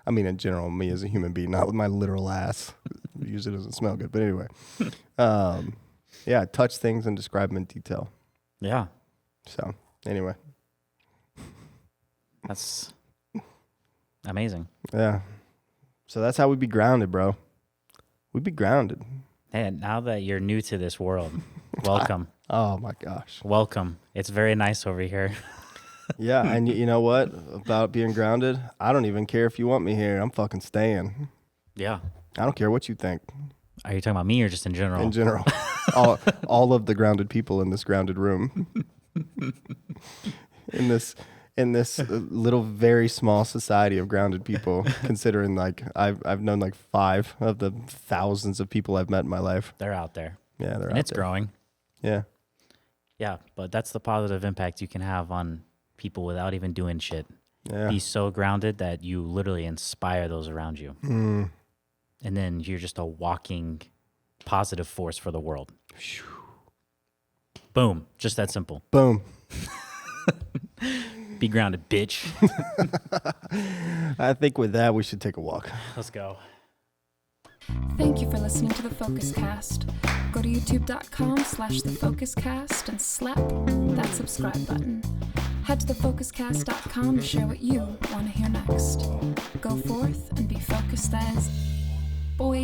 I mean, in general, me as a human being, not with my literal ass. Usually doesn't smell good. But anyway. Yeah, touch things and describe them in detail. Yeah. So, anyway. That's amazing. Yeah. So that's how we be grounded, bro. We be grounded. Hey, now that you're new to this world, welcome. Oh, my gosh. Welcome. It's very nice over here. Yeah, and you know what? About being grounded, I don't even care if you want me here. I'm fucking staying. Yeah. I don't care what you think. Are you talking about me or just in general? In general. all of the grounded people in this grounded room. in this little very small society of grounded people, considering I've known 5 of the thousands of people I've met in my life. They're out there. Yeah, they're and out it's there. growing. Yeah. Yeah, but that's the positive impact you can have on people without even doing shit. Yeah. Be so grounded that you literally inspire those around you. And then you're just a walking positive force for the world. Boom. Just that simple. Boom. Be grounded, bitch. I think with that, we should take a walk. Let's go. Thank you for listening to the Focus Cast. Go to youtube.com/thefocuscast and slap that subscribe button. Head to thefocuscast.com to share what you want to hear next. Go forth and be focused as boy.